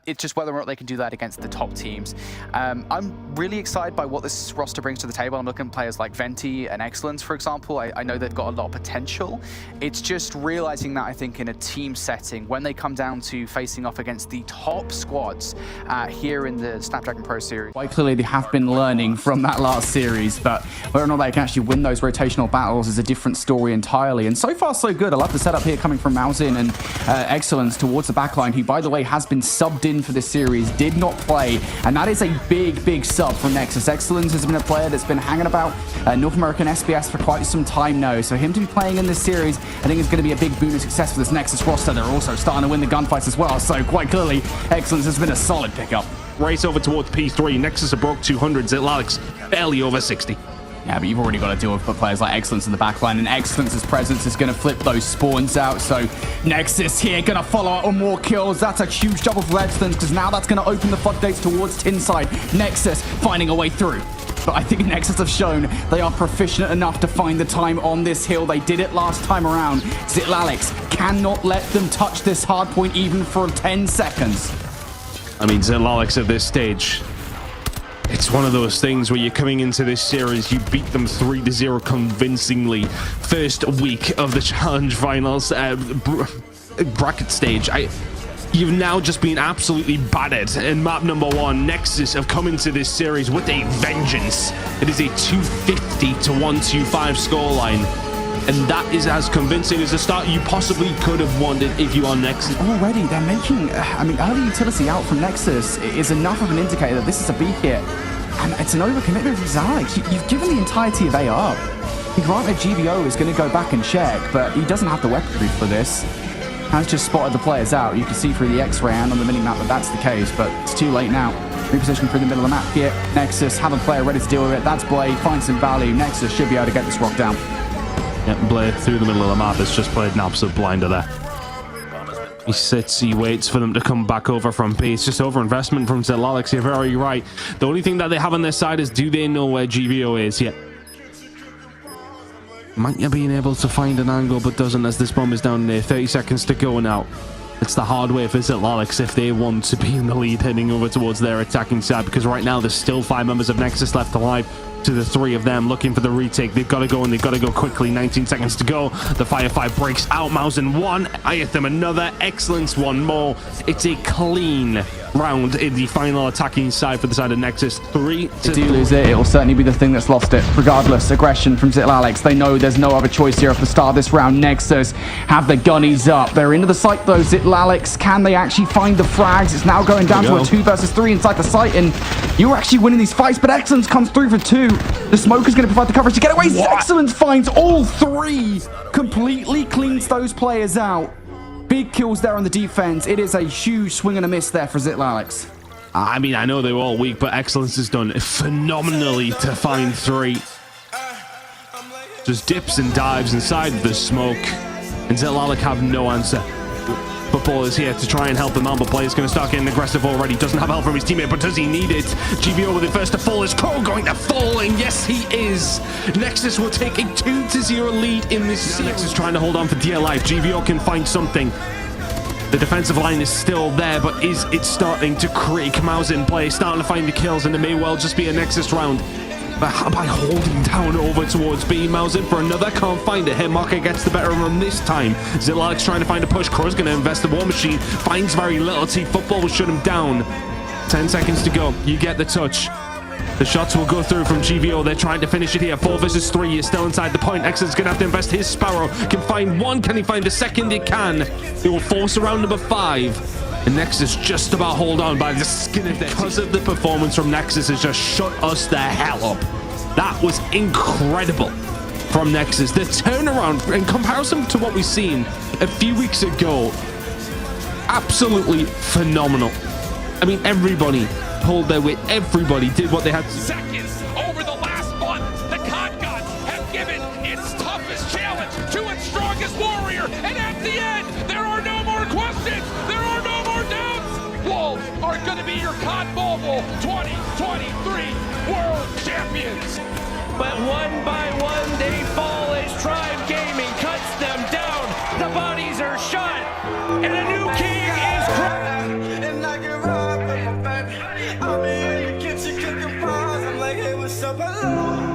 it's just whether or not they can do that against the top teams. I'm really excited by what this roster brings to the table. I'm looking at players like Venti and Excellence, for example. I know they've got a lot of potential. It's just realizing that, I think, in a team setting, when they come down to facing off against the top squads here in the Snapdragon Pro Series. Quite clearly, they have been learning from that last series, but whether or not they can actually win those rotational battles is a different story entirely. And so far, so good. I love the setup here coming from Maozin and Excellence towards the backline, who, by the way, has been subbed in for this series, did not play, and that is a big sub from Nexus. Excellence has been a player that's been hanging about North American SBS for quite some time now, so him to be playing in this series, I think is going to be a big boon of success for this Nexus roster. They're also starting to win the gunfights as well, so quite clearly, Excellence has been a solid pickup. Race over towards P3. Nexus have broke 200. Zitlalix barely over 60. Yeah, but you've already got to deal with players like Excellence in the backline, and Excellence's presence is going to flip those spawns out. So Nexus here going to follow up on more kills. That's a huge double for Excellence, because now that's going to open the floodgates towards Tinside. Nexus finding a way through. But I think Nexus have shown they are proficient enough to find the time on this hill. They did it last time around. Zitlalix cannot let them touch this hard point even for 10 seconds. I mean, Zitlalix at this stage, it's one of those things where you're coming into this series, you beat them 3-0 convincingly. First week of the challenge finals bracket stage. You've now just been absolutely battered in map number 1. Nexus have come into this series with a vengeance. It is a 250 to 125 scoreline. And that is as convincing as a start you possibly could have wanted if you are Nexus. Already, they're making, I mean, early utility out from Nexus is enough of an indicator that this is a B hit. And it's an overcommitment from Zitlalix. You've given the entirety of A up. Granted, GBO is going to go back and check, but he doesn't have the weaponry for this. Has just spotted the players out. You can see through the X-ray and on the minimap that that's the case, but it's too late now. Reposition through the middle of the map here. Nexus have a player ready to deal with it. That's Bley. Find some value. Nexus should be able to get this rock down. Yep, Bley through the middle of the map has just played an absolute blinder there. He sits, he waits for them to come back over from B. It's just overinvestment from Zitlalix. You're very right. The only thing that they have on their side is, do they know where GBO is yet? Might you being able to find an angle, but doesn't, as this bomb is down there. 30 seconds to go now. It's the hard way for Zitlalix if they want to be in the lead heading over towards their attacking side, because right now there's still 5 members of Nexus left alive. To the 3 of them looking for the retake. They've got to go, and they've got to go quickly. 19 seconds to go. The Firefight breaks out. Maozin 1, Aethom another, Excellence 1 more. It's a clean round in the final attacking side for the side of Nexus. 3 to... If they do lose it, it'll certainly be the thing that's lost it. Regardless, aggression from Zitlalix. They know there's no other choice here at the start of this round. Nexus have the gunnies up. They're into the site though. Zitlalix, can they actually find the frags? It's now going down to a 2 versus 3 inside the site, and you're actually winning these fights, but Excellence comes through for 2. The smoke is going to provide the coverage to get away. Excellence finds all 3. Completely cleans those players out. Big kills there on the defense. It is a huge swing and a miss there for Zitlalix. I mean, I know they were all weak, but Excellence has done phenomenally to find 3. Just dips and dives inside the smoke. And Zitlalix have no answer. Futbol is here to try and help him out, but Bley is going to start getting aggressive already. Doesn't have help from his teammate, but does he need it? GBO with the first to fall. Is Crow going to fall? And yes, he is. Nexus will take a 2-0 lead in this series. Nexus trying to hold on for dear life. GBO can find something. The defensive line is still there, but is it starting to creak? Maozin Bley starting to find the kills, and it may well just be a Nexus round. But by holding down over towards B, Maozin for another, can't find it. Hit marker gets the better of him this time. Zitlalix trying to find a push. Crow's going to invest the War Machine. Finds very little. TFutbol will shut him down. 10 seconds to go. You get the touch. The shots will go through from GBO. They're trying to finish it here. 4 versus 3. He's still inside the point. Excellence going to have to invest his Sparrow. Can find 1. Can he find the second? He can. He will force around number 5. And Nexus just about hold on by the skin of their teeth. Because of the performance from Nexus has just shut us the hell up. That was incredible from Nexus. The turnaround in comparison to what we've seen a few weeks ago, absolutely phenomenal. I mean, everybody pulled their weight. Everybody did what they had to. Seconds over the last month, the COD gods have given its toughest challenge to its strongest warrior. And at the end, there are no more questions. There are no more doubts. Wolves are going to be your COD Mobile 2023 World Champions. But one by one they fall as Tribe Gaming cuts them down. The bodies are shot, and a new king is crowned. Hello.